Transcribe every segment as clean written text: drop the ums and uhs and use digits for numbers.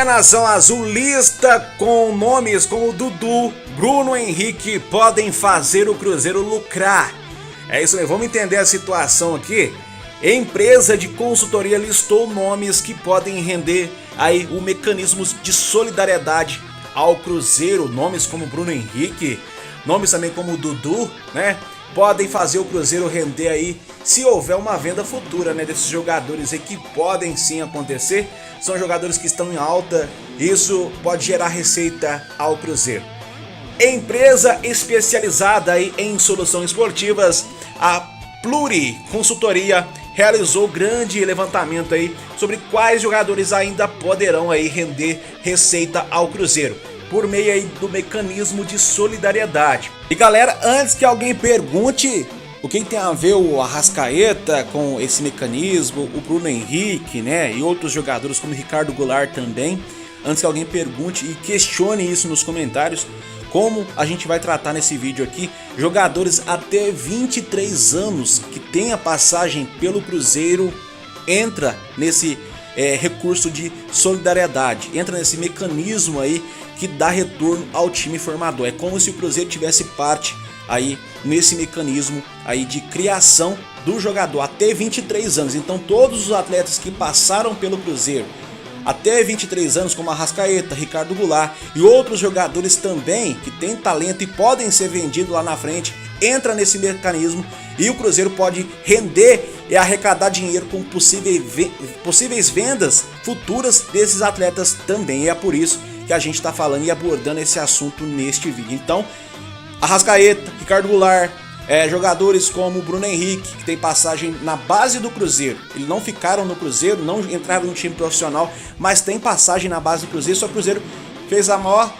Nação Azulista, com nomes como Dudu, Bruno Henrique, podem fazer o Cruzeiro lucrar. É isso aí, vamos entender a situação aqui. Empresa de consultoria listou nomes que podem render aí o mecanismo de solidariedade ao Cruzeiro. Nomes como Bruno Henrique, nomes também como Dudu, né? Podem fazer o Cruzeiro render aí, se houver uma venda futura, né, desses jogadores aí, que podem sim acontecer. São jogadores que estão em alta, isso pode gerar receita ao Cruzeiro. Empresa especializada aí em soluções esportivas, a Pluri Consultoria, realizou grande levantamento aí sobre quais jogadores ainda poderão aí render receita ao Cruzeiro, por meio aí do mecanismo de solidariedade. E galera, antes que alguém pergunte o que tem a ver o Arrascaeta com esse mecanismo, o Bruno Henrique, né, e outros jogadores como Ricardo Goulart também, antes que alguém pergunte e questione isso nos comentários, como a gente vai tratar nesse vídeo aqui, jogadores até 23 anos que tem a passagem pelo Cruzeiro entra nesse recurso de solidariedade, entra nesse mecanismo aí que dá retorno ao time formador. É como se o Cruzeiro tivesse parte aí nesse mecanismo aí de criação do jogador até 23 anos. Então todos os atletas que passaram pelo Cruzeiro até 23 anos, como Arrascaeta, Ricardo Goulart e outros jogadores também que têm talento e podem ser vendidos lá na frente, entra nesse mecanismo e o Cruzeiro pode render e arrecadar dinheiro com possíveis vendas futuras desses atletas também. E é por isso que a gente está falando e abordando esse assunto neste vídeo. Então, Arrascaeta, Ricardo Goulart, jogadores como Bruno Henrique, que tem passagem na base do Cruzeiro. Eles não ficaram no Cruzeiro, não entraram no time profissional, mas tem passagem na base do Cruzeiro. Só que o Cruzeiro fez a maior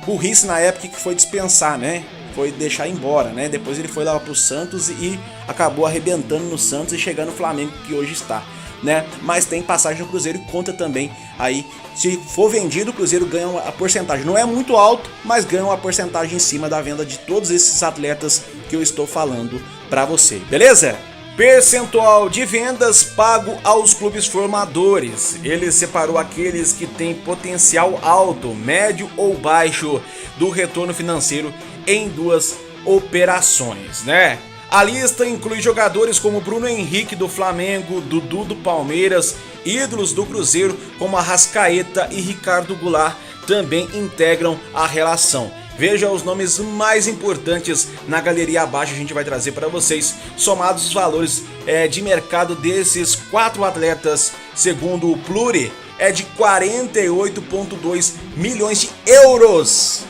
burrice na época, que foi dispensar, né? Foi deixar embora, né? Depois ele foi lá pro Santos e acabou arrebentando no Santos e chegando no Flamengo, que hoje está, né? Mas tem passagem no Cruzeiro e conta também aí. Se for vendido, o Cruzeiro ganha uma porcentagem. Não é muito alto, mas ganha uma porcentagem em cima da venda de todos esses atletas que eu estou falando para você, beleza? Percentual de vendas pago aos clubes formadores. Ele separou aqueles que têm potencial alto, médio ou baixo do retorno financeiro em duas operações, né? A lista inclui jogadores como Bruno Henrique do Flamengo, Dudu do Palmeiras, ídolos do Cruzeiro como Arrascaeta e Ricardo Goulart também integram a relação. Veja os nomes mais importantes na galeria abaixo, a gente vai trazer para vocês, somados os valores de mercado desses quatro atletas, segundo o Pluri, é de 48,2 milhões de euros.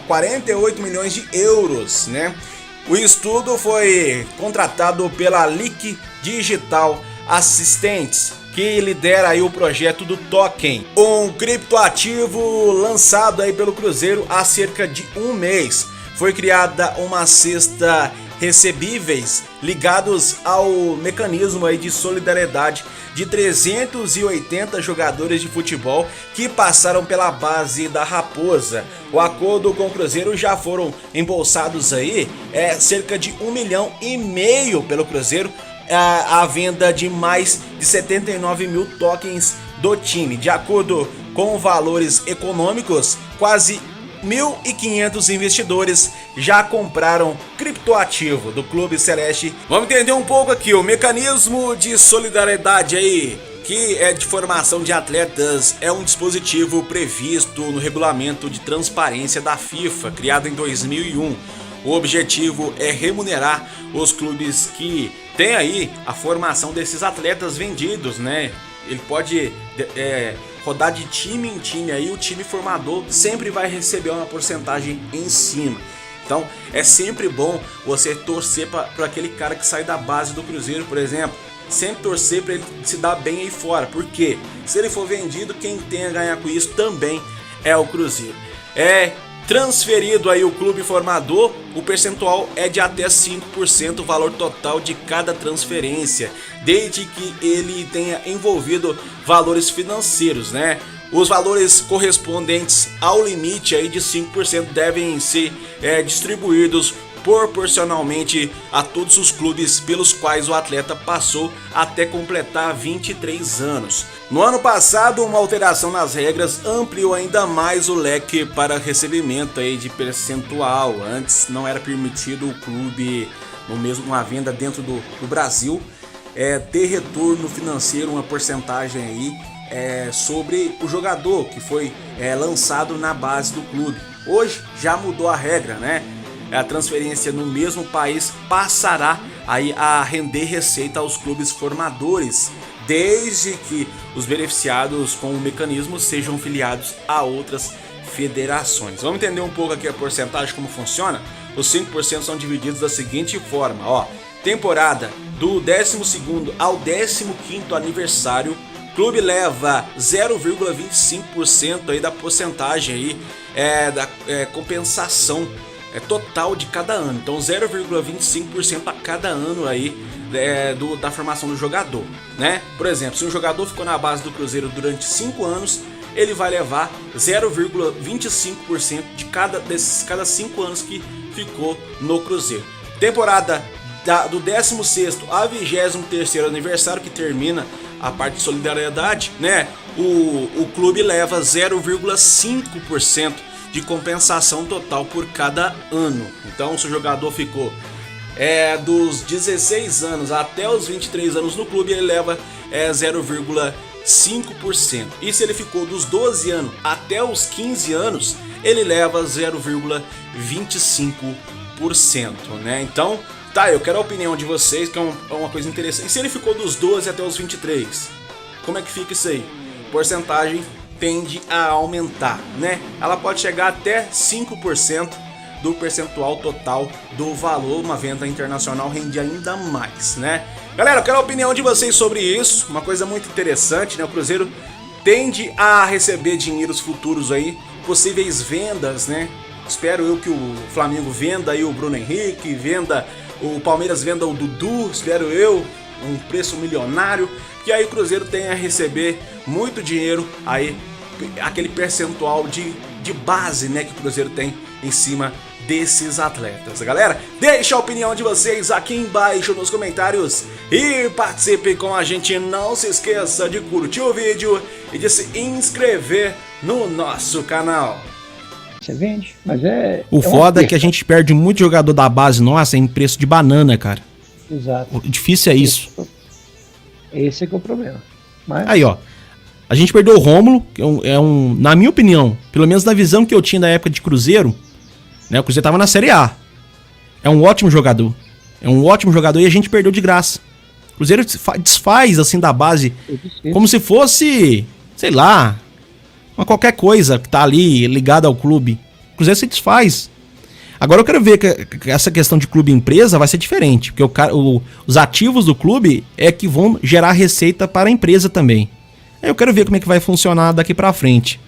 48 milhões de euros, né? O estudo foi contratado pela Lick Digital Assistentes, que lidera aí o projeto do Token, um criptoativo lançado aí pelo Cruzeiro há cerca de um mês. Foi criada uma cesta recebíveis ligados ao mecanismo aí de solidariedade de 380 jogadores de futebol que passaram pela base da Raposa. O acordo com o Cruzeiro já foram embolsados aí cerca de 1,5 milhão pelo Cruzeiro, a venda de mais de 79 mil tokens do time. De acordo com valores econômicos, quase 1.500 investidores já compraram criptoativo do Clube Celeste. Vamos entender um pouco aqui o mecanismo de solidariedade aí, que é de formação de atletas, é um dispositivo previsto no regulamento de transparência da FIFA, criado em 2001. O objetivo é remunerar os clubes que têm aí a formação desses atletas vendidos, né? Ele pode rodar de time em time aí, o time formador sempre vai receber uma porcentagem em cima. Então é sempre bom você torcer para aquele cara que sai da base do Cruzeiro, por exemplo. Sempre torcer para ele se dar bem aí fora, porque se ele for vendido, quem tem a ganhar com isso também é o Cruzeiro. Transferido aí o clube formador, o percentual é de até 5% o valor total de cada transferência, desde que ele tenha envolvido valores financeiros, né? Os valores correspondentes ao limite aí de 5% devem ser distribuídos proporcionalmente a todos os clubes pelos quais o atleta passou até completar 23 anos. No ano passado, uma alteração nas regras ampliou ainda mais o leque para recebimento aí de percentual. Antes não era permitido o clube, no mesmo uma venda dentro do Brasil, ter retorno financeiro, uma porcentagem aí sobre o jogador que foi lançado na base do clube. Hoje já mudou a regra, né? A transferência no mesmo país passará aí a render receita aos clubes formadores, desde que os beneficiados com o mecanismo sejam filiados a outras federações. Vamos entender um pouco aqui a porcentagem, como funciona? Os 5% são divididos da seguinte forma, ó. Temporada do 12º ao 15º aniversário, o clube leva 0,25% aí da porcentagem aí, da compensação total de cada ano. Então 0,25% a cada ano aí da formação do jogador, né? Por exemplo, se um jogador ficou na base do Cruzeiro durante 5 anos, ele vai levar 0,25% de cada 5 anos que ficou no Cruzeiro. Temporada do 16º a 23º aniversário, que termina a parte de solidariedade, né? O clube leva 0,5% de compensação total por cada ano. Então, se o jogador ficou dos 16 anos até os 23 anos no clube, ele leva 0,5%. E se ele ficou dos 12 anos até os 15 anos, ele leva 0,25%, né? Então, tá, eu quero a opinião de vocês, que é uma coisa interessante. E se ele ficou dos 12 até os 23? Como é que fica isso aí? Porcentagem tende a aumentar, né? Ela pode chegar até 5% do percentual total do valor. Uma venda internacional rende ainda mais, né? Galera, eu quero a opinião de vocês sobre isso. Uma coisa muito interessante, né? O Cruzeiro tende a receber dinheiros futuros aí, possíveis vendas, né? Espero eu que o Flamengo venda aí o Bruno Henrique, o Palmeiras venda o Dudu, espero eu, um preço milionário, que aí o Cruzeiro tem a receber muito dinheiro aí, aquele percentual de base, né, que o Cruzeiro tem em cima desses atletas. Galera, deixa a opinião de vocês aqui embaixo nos comentários e participe com a gente. Não se esqueça de curtir o vídeo e de se inscrever no nosso canal. Você vende, mas o foda é que a gente perde muito jogador da base nossa em preço de banana, cara. Exato. O difícil é isso. Esse é que é o problema. Mas... Aí, ó. A gente perdeu o Rômulo, que na minha opinião, pelo menos na visão que eu tinha da época de Cruzeiro, né? O Cruzeiro tava na Série A. É um ótimo jogador. E a gente perdeu de graça. O Cruzeiro desfaz, assim, da base, como se fosse, sei lá, qualquer coisa que tá ali ligada ao clube. O Cruzeiro se desfaz. Agora eu quero ver que essa questão de clube e empresa vai ser diferente, porque os ativos do clube é que vão gerar receita para a empresa também. Eu quero ver como é que vai funcionar daqui pra frente.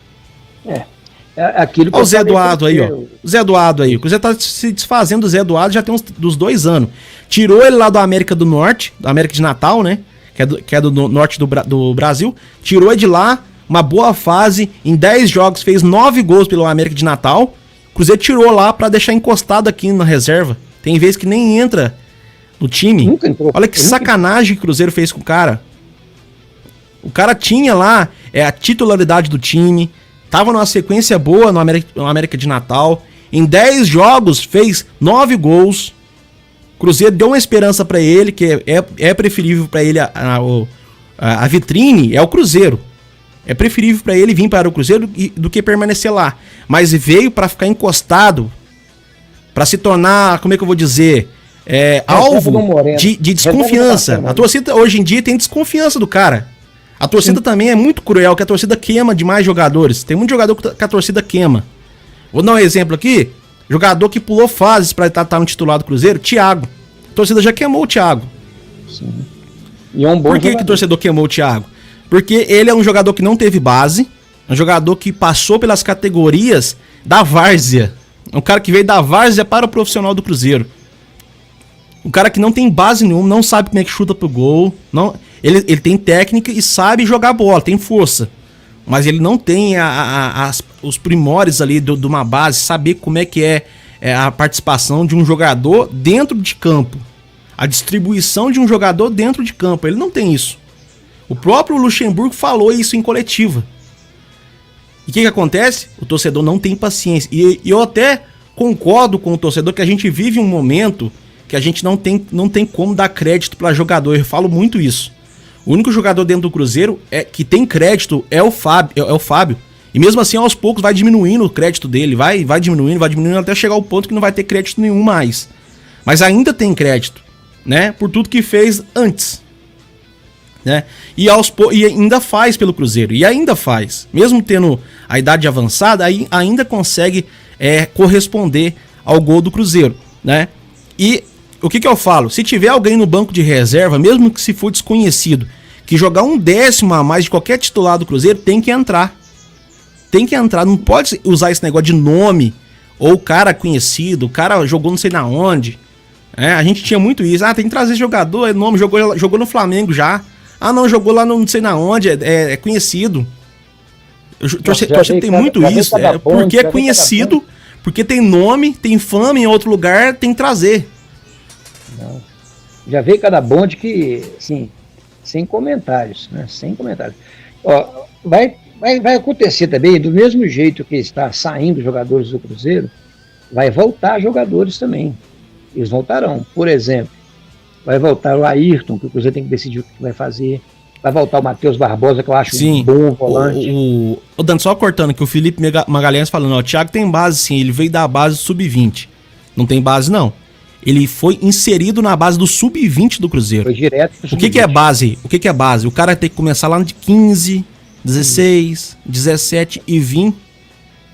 Aquilo que o Zé Eduardo aí, ó. O Zé Eduardo aí. O Cruzeiro tá se desfazendo do Zé Eduardo já tem dos 2 anos. Tirou ele lá do América do Norte, da América de Natal, né? Que é do norte do Brasil. Tirou ele de lá, uma boa fase. Em 10 jogos fez 9 gols pelo América de Natal. O Cruzeiro tirou lá pra deixar encostado aqui na reserva. Tem vezes que nem entra no time. Nunca entrou. Olha que sacanagem que o Cruzeiro fez com o cara. O cara tinha lá a titularidade do time, tava numa sequência boa no América de Natal. Em 10 jogos fez 9 gols. O Cruzeiro deu uma esperança pra ele, que é preferível pra ele a vitrine é o Cruzeiro. É preferível pra ele vir para o Cruzeiro do que permanecer lá. Mas veio pra ficar encostado, pra se tornar, como é que eu vou dizer, alvo de desconfiança. A torcida hoje em dia tem desconfiança do cara. A torcida também é muito cruel, que a torcida queima demais jogadores. Tem muito jogador que a torcida queima. Vou dar um exemplo aqui. Jogador que pulou fases para estar no titular do Cruzeiro, Thiago. A torcida já queimou o Thiago. Sim. E é um bom Por que o torcedor queimou o Thiago? Porque ele é um jogador que não teve base, é um jogador que passou pelas categorias da várzea. É um cara que veio da várzea para o profissional do Cruzeiro. Um cara que não tem base nenhuma, não sabe como é que chuta pro gol. Ele tem técnica e sabe jogar bola, tem força. Mas ele não tem os primores ali de uma base, saber como é que a participação de um jogador dentro de campo. A distribuição de um jogador dentro de campo. Ele não tem isso. O próprio Luxemburgo falou isso em coletiva. E o que acontece? O torcedor não tem paciência. E eu até concordo com o torcedor que a gente vive um momento que a gente não tem como dar crédito para jogador. Eu falo muito isso. O único jogador dentro do Cruzeiro que tem crédito é o Fábio. E mesmo assim, aos poucos, vai diminuindo o crédito dele. Vai diminuindo até chegar ao ponto que não vai ter crédito nenhum mais. Mas ainda tem crédito, né? Por tudo que fez antes. Né? E ainda faz pelo Cruzeiro. E ainda faz. Mesmo tendo a idade avançada, ainda consegue corresponder ao gol do Cruzeiro. Né? E o que eu falo? Se tiver alguém no banco de reserva, mesmo que se for desconhecido, que jogar 1/10 a mais de qualquer titular do Cruzeiro, tem que entrar. Tem que entrar. Não pode usar esse negócio de nome. Ou cara conhecido. O cara jogou não sei na onde. A gente tinha muito isso. Tem que trazer jogador. Nome, jogou no Flamengo já. Não, jogou lá não sei na onde. É conhecido. Torcedor tem muito isso. Porque é conhecido. Porque tem nome, tem fama em outro lugar, tem que trazer. Não. Já veio cada bonde que, assim, sem comentários, né? Sem comentários. Ó, vai acontecer também, do mesmo jeito que está saindo jogadores do Cruzeiro, vai voltar jogadores também. Eles voltarão. Por exemplo, vai voltar o Ayrton, que o Cruzeiro tem que decidir o que vai fazer. Vai voltar o Matheus Barbosa, que eu acho um bom volante. O Dando, só cortando que o Felipe Magalhães falando, o Thiago tem base sim, ele veio da base do Sub-20. Não tem base não. Ele foi inserido na base do Sub-20 do Cruzeiro. Foi direto pro Sub-20. O que é base? O que é base? O cara tem que começar lá de 15, 16, 17 e vir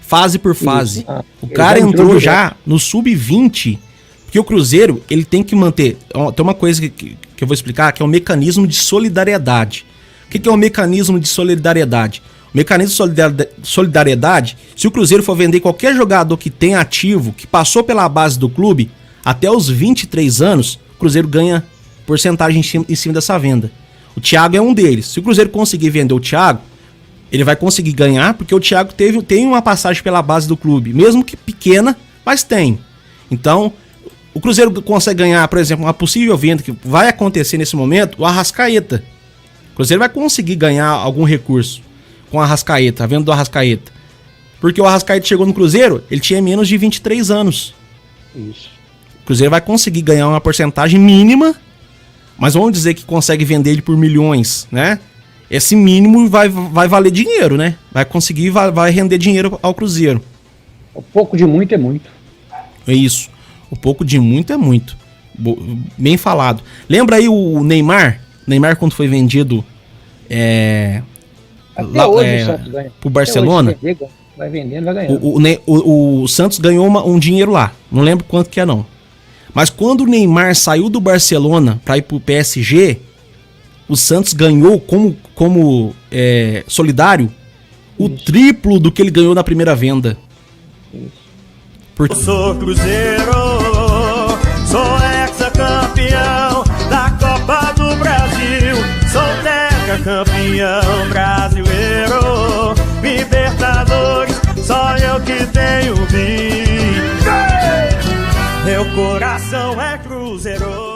fase por fase. O cara entrou já no Sub-20, porque o Cruzeiro, ele tem que manter... Tem uma coisa que eu vou explicar, que é o mecanismo de solidariedade. O que é o mecanismo de solidariedade? O mecanismo de solidariedade, se o Cruzeiro for vender qualquer jogador que tem ativo, que passou pela base do clube, até os 23 anos, o Cruzeiro ganha porcentagem em cima dessa venda. O Thiago é um deles. Se o Cruzeiro conseguir vender o Thiago, ele vai conseguir ganhar, porque o Thiago tem uma passagem pela base do clube, mesmo que pequena, mas tem. Então, o Cruzeiro consegue ganhar, por exemplo, uma possível venda que vai acontecer nesse momento, o Arrascaeta. O Cruzeiro vai conseguir ganhar algum recurso com o Arrascaeta, a venda do Arrascaeta. Porque o Arrascaeta chegou no Cruzeiro, ele tinha menos de 23 anos. Isso. O Cruzeiro vai conseguir ganhar uma porcentagem mínima, mas vamos dizer que consegue vender ele por milhões, né? Esse mínimo vai valer dinheiro, né? Vai conseguir, vai render dinheiro ao Cruzeiro. O pouco de muito é muito. É isso. O pouco de muito é muito. Bem falado. Lembra aí o Neymar? Neymar quando foi vendido até hoje o Santos ganha. Pro Barcelona. Vai vendendo, vai ganhando. O Santos ganhou um dinheiro lá. Não lembro quanto que é não. Mas quando o Neymar saiu do Barcelona para ir pro PSG, o Santos ganhou como solidário o triplo do que ele ganhou na primeira venda. Eu sou Cruzeiro, sou ex-campeão da Copa do Brasil, sou tetracampeão brasileiro, Libertadores, só eu que tenho bi. Meu coração é Cruzeiro.